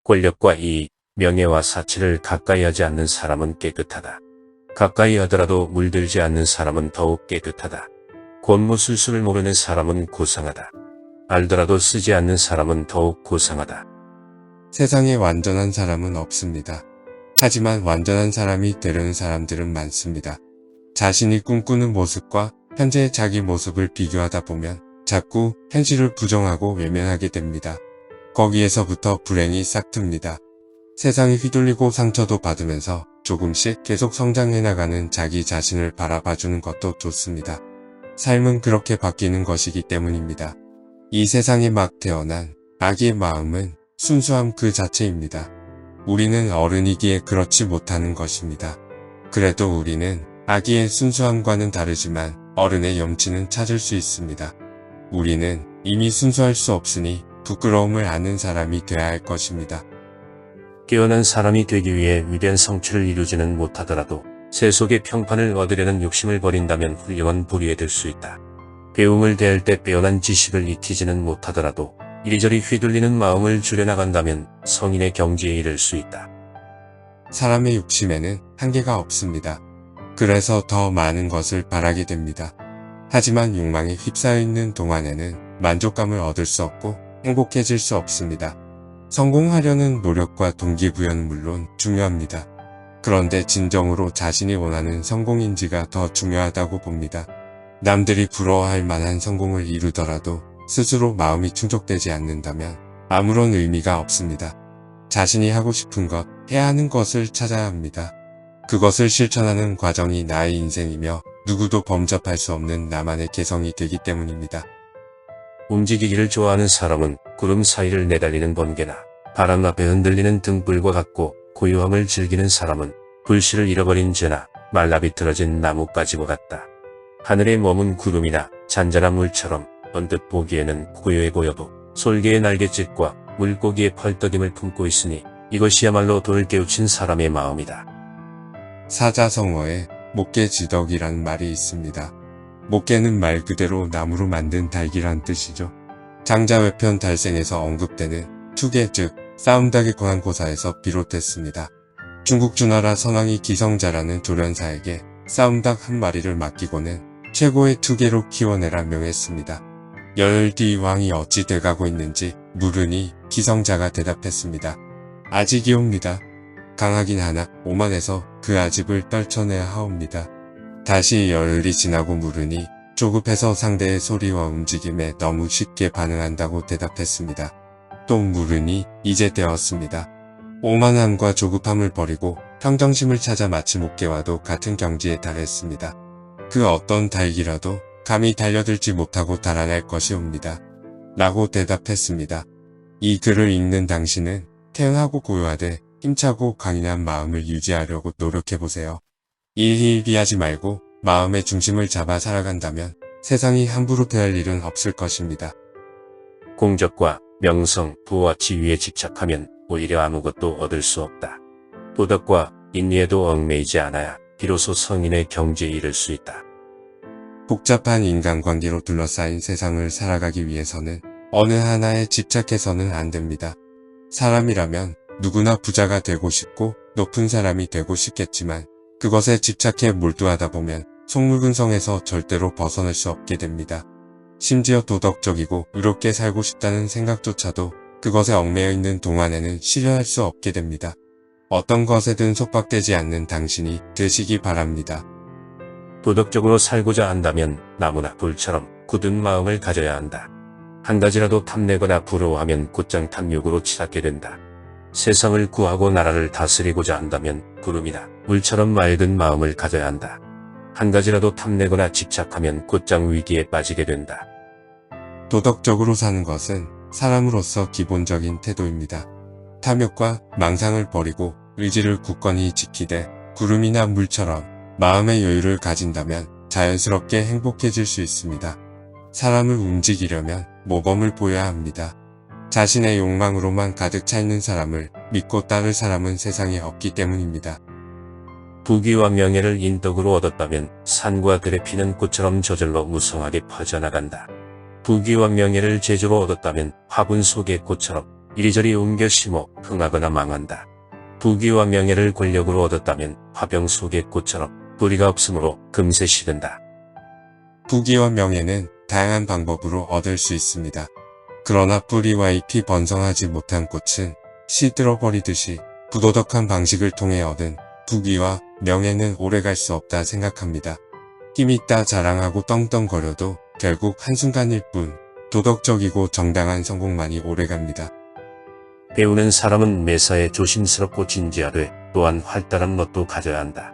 권력과 이익, 명예와 사치를 가까이 하지 않는 사람은 깨끗하다. 가까이 하더라도 물들지 않는 사람은 더욱 깨끗하다. 권무술수를 모르는 사람은 고상하다. 알더라도 쓰지 않는 사람은 더욱 고상하다. 세상에 완전한 사람은 없습니다. 하지만 완전한 사람이 되려는 사람들은 많습니다. 자신이 꿈꾸는 모습과 현재의 자기 모습을 비교하다 보면 자꾸 현실을 부정하고 외면하게 됩니다. 거기에서부터 불행이 싹틉니다. 세상이 휘둘리고 상처도 받으면서 조금씩 계속 성장해 나가는 자기 자신을 바라봐주는 것도 좋습니다. 삶은 그렇게 바뀌는 것이기 때문입니다. 이 세상에 막 태어난 아기의 마음은 순수함 그 자체입니다. 우리는 어른이기에 그렇지 못하는 것입니다. 그래도 우리는 아기의 순수함과는 다르지만 어른의 염치는 찾을 수 있습니다. 우리는 이미 순수할 수 없으니 부끄러움을 아는 사람이 되어야 할 것입니다. 깨어난 사람이 되기 위해 위대한 성취를 이루지는 못하더라도 세속의 평판을 얻으려는 욕심을 버린다면 훌륭한 부류에 들 수 있다. 배움을 대할 때 빼어난 지식을 익히지는 못하더라도 이리저리 휘둘리는 마음을 줄여나간다면 성인의 경지에 이를 수 있다. 사람의 욕심에는 한계가 없습니다. 그래서 더 많은 것을 바라게 됩니다. 하지만 욕망에 휩싸여 있는 동안에는 만족감을 얻을 수 없고 행복해질 수 없습니다. 성공하려는 노력과 동기부여는 물론 중요합니다. 그런데 진정으로 자신이 원하는 성공인지가 더 중요하다고 봅니다. 남들이 부러워할 만한 성공을 이루더라도 스스로 마음이 충족되지 않는다면 아무런 의미가 없습니다. 자신이 하고 싶은 것, 해야 하는 것을 찾아야 합니다. 그것을 실천하는 과정이 나의 인생이며 누구도 범접할 수 없는 나만의 개성이 되기 때문입니다. 움직이기를 좋아하는 사람은 구름 사이를 내달리는 번개나 바람 앞에 흔들리는 등불과 같고, 고요함을 즐기는 사람은 불씨를 잃어버린 쟤나 말라비틀어진 나뭇가지와 같다. 하늘에 머문 구름이나 잔잔한 물처럼 언뜻 보기에는 고요해 보여도 솔개의 날갯짓과 물고기의 펄떡임을 품고 있으니 이것이야말로 돈을 깨우친 사람의 마음이다. 사자성어에 목개지덕이라는 말이 있습니다. 목개는 말 그대로 나무로 만든 닭이란 뜻이죠. 장자외편 달생에서 언급되는 투개 즉 싸움닭의 고난고사에서 비롯됐습니다. 중국 주나라 선왕이 기성자라는 조련사에게 싸움닭 한 마리를 맡기고는 최고의 투개로 키워내라 명했습니다. 열흘 뒤 왕이 어찌 돼가고 있는지 물으니 기성자가 대답했습니다. 아직이옵니다. 강하긴 하나 오만해서 그 아집을 떨쳐내야 하옵니다. 다시 열흘이 지나고 물으니 조급해서 상대의 소리와 움직임에 너무 쉽게 반응한다고 대답했습니다. 또 물으니 이제 되었습니다. 오만함과 조급함을 버리고 평정심을 찾아 마치 목개와도 같은 경지에 달했습니다. 그 어떤 닭이라도 감히 달려들지 못하고 달아날 것이옵니다. 라고 대답했습니다. 이 글을 읽는 당신은 태연하고 고요하되 힘차고 강인한 마음을 유지하려고 노력해보세요. 일희일비하지 말고 마음의 중심을 잡아 살아간다면 세상이 함부로 대할 일은 없을 것입니다. 공적과 명성, 부와 지위에 집착하면 오히려 아무것도 얻을 수 없다. 도덕과 인리에도 얽매이지 않아야 비로소 성인의 경지에 이를 수 있다. 복잡한 인간관계로 둘러싸인 세상을 살아가기 위해서는 어느 하나에 집착해서는 안 됩니다. 사람이라면 누구나 부자가 되고 싶고 높은 사람이 되고 싶겠지만 그것에 집착해 몰두하다 보면 속물근성에서 절대로 벗어날 수 없게 됩니다. 심지어 도덕적이고 의롭게 살고 싶다는 생각조차도 그것에 얽매여 있는 동안에는 실현할 수 없게 됩니다. 어떤 것에든 속박되지 않는 당신이 되시기 바랍니다. 도덕적으로 살고자 한다면 나무나 돌처럼 굳은 마음을 가져야 한다. 한 가지라도 탐내거나 부러워하면 곧장 탐욕으로 치닫게 된다. 세상을 구하고 나라를 다스리고자 한다면 구름이나 물처럼 맑은 마음을 가져야 한다. 한 가지라도 탐내거나 집착하면 곧장 위기에 빠지게 된다. 도덕적으로 사는 것은 사람으로서 기본적인 태도입니다. 탐욕과 망상을 버리고 의지를 굳건히 지키되 구름이나 물처럼 마음의 여유를 가진다면 자연스럽게 행복해질 수 있습니다. 사람을 움직이려면 모범을 보여야 합니다. 자신의 욕망으로만 가득 차 있는 사람을 믿고 따를 사람은 세상에 없기 때문입니다. 부귀와 명예를 인덕으로 얻었다면 산과 들에 피는 꽃처럼 저절로 무성하게 퍼져나간다. 부귀와 명예를 재주로 얻었다면 화분 속의 꽃처럼 이리저리 옮겨 심어 흥하거나 망한다. 부귀와 명예를 권력으로 얻었다면 화병 속의 꽃처럼 뿌리가 없으므로 금세 시든다. 부귀와 명예는 다양한 방법으로 얻을 수 있습니다. 그러나 뿌리와 잎이 번성하지 못한 꽃은 시들어버리듯이 부도덕한 방식을 통해 얻은 부귀와 명예는 오래갈 수 없다 생각합니다. 힘있다 자랑하고 떵떵거려도 결국 한순간일 뿐 도덕적이고 정당한 성공만이 오래갑니다. 배우는 사람은 매사에 조심스럽고 진지하되 또한 활달한 멋도 가져야 한다.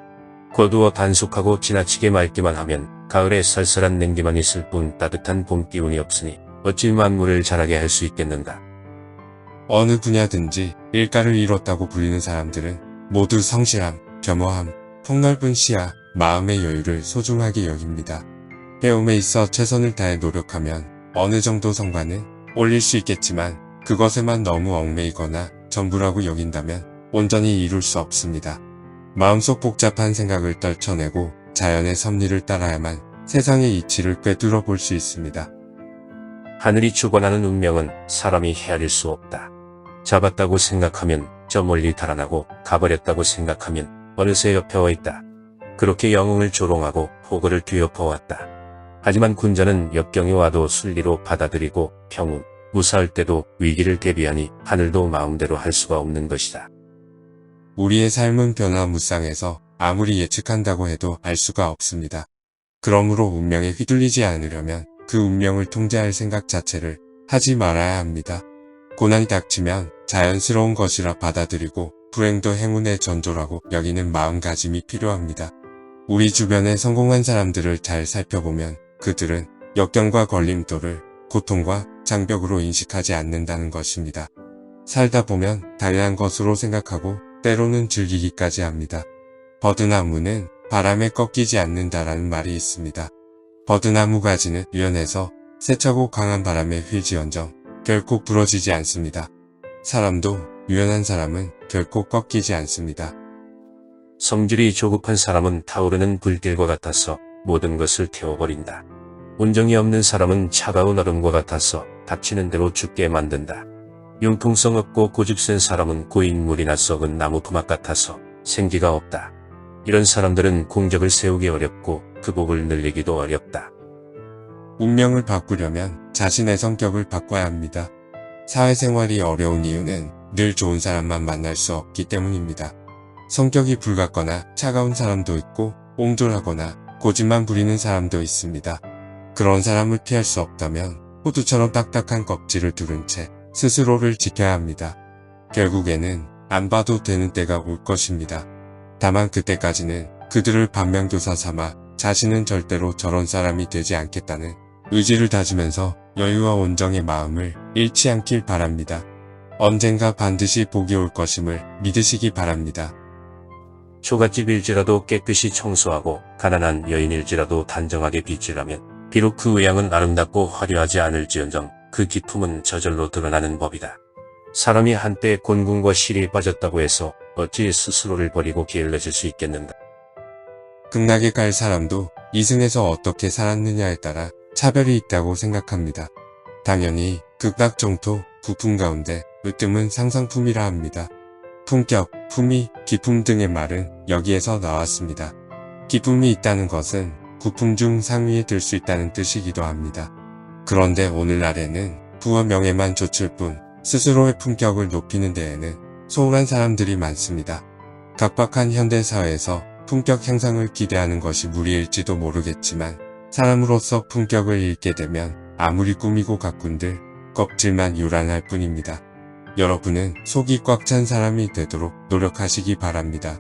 거두어 단속하고 지나치게 맑기만 하면 가을에 쌀쌀한 냉기만 있을 뿐 따뜻한 봄 기운이 없으니 어찌 만물을 자라게 할 수 있겠는가. 어느 분야든지 일가를 이뤘다고 불리는 사람들은 모두 성실함, 겸허함, 폭넓은 시야, 마음의 여유를 소중하게 여깁니다. 배움에 있어 최선을 다해 노력하면 어느 정도 성과는 올릴 수 있겠지만 그것에만 너무 얽매이거나 전부라고 여긴다면 온전히 이룰 수 없습니다. 마음속 복잡한 생각을 떨쳐내고 자연의 섭리를 따라야만 세상의 이치를 꿰뚫어 볼 수 있습니다. 하늘이 주관하는 운명은 사람이 헤아릴 수 없다. 잡았다고 생각하면 저 멀리 달아나고 가버렸다고 생각하면 어느새 옆에 와 있다. 그렇게 영웅을 조롱하고 호거를 뒤엎어왔다. 하지만 군자는 역경이 와도 순리로 받아들이고 평온, 무사할 때도 위기를 대비하니 하늘도 마음대로 할 수가 없는 것이다. 우리의 삶은 변화무쌍해서 아무리 예측한다고 해도 알 수가 없습니다. 그러므로 운명에 휘둘리지 않으려면 그 운명을 통제할 생각 자체를 하지 말아야 합니다. 고난이 닥치면 자연스러운 것이라 받아들이고 불행도 행운의 전조라고 여기는 마음가짐이 필요합니다. 우리 주변에 성공한 사람들을 잘 살펴보면 그들은 역경과 걸림돌을 고통과 장벽으로 인식하지 않는다는 것입니다. 살다 보면 당연한 것으로 생각하고 때로는 즐기기까지 합니다. 버드나무는 바람에 꺾이지 않는다라는 말이 있습니다. 버드나무 가지는 유연해서 세차고 강한 바람에 휘지언정 결코 부러지지 않습니다. 사람도 유연한 사람은 결코 꺾이지 않습니다. 성질이 조급한 사람은 타오르는 불길과 같아서 모든 것을 태워버린다. 온정이 없는 사람은 차가운 얼음과 같아서 닥치는 대로 죽게 만든다. 융통성 없고 고집센 사람은 고인 물이나 썩은 나무 토막 같아서 생기가 없다. 이런 사람들은 공적을 세우기 어렵고 극복을 늘리기도 어렵다. 운명을 바꾸려면 자신의 성격을 바꿔야 합니다. 사회생활이 어려운 이유는 늘 좋은 사람만 만날 수 없기 때문입니다. 성격이 불같거나 차가운 사람도 있고 옹졸하거나 고집만 부리는 사람도 있습니다. 그런 사람을 피할 수 없다면 호두처럼 딱딱한 껍질을 두른 채 스스로를 지켜야 합니다. 결국에는 안 봐도 되는 때가 올 것입니다. 다만 그때까지는 그들을 반면교사 삼아 자신은 절대로 저런 사람이 되지 않겠다는 의지를 다지면서 여유와 온정의 마음을 잃지 않길 바랍니다. 언젠가 반드시 복이 올 것임을 믿으시기 바랍니다. 초가집일지라도 깨끗이 청소하고 가난한 여인일지라도 단정하게 빚지라면 비록 그 외양은 아름답고 화려하지 않을지언정 그 기품은 저절로 드러나는 법이다. 사람이 한때 곤궁과 실이 빠졌다고 해서 어찌 스스로를 버리고 게을러질 수 있겠는가. 극락에 갈 사람도 이승에서 어떻게 살았느냐에 따라 차별이 있다고 생각합니다. 당연히 극락 정토, 부품 가운데 으뜸은 상상품이라 합니다. 품격, 품위, 기품 등의 말은 여기에서 나왔습니다. 기품이 있다는 것은 부품 중 상위에 들 수 있다는 뜻이기도 합니다. 그런데 오늘날에는 부와 명예만 좇을 뿐 스스로의 품격을 높이는 데에는 소홀한 사람들이 많습니다. 각박한 현대사회에서 품격 향상을 기대하는 것이 무리일지도 모르겠지만 사람으로서 품격을 잃게 되면 아무리 꾸미고 가꾼들 껍질만 요란할 뿐입니다. 여러분은 속이 꽉 찬 사람이 되도록 노력하시기 바랍니다.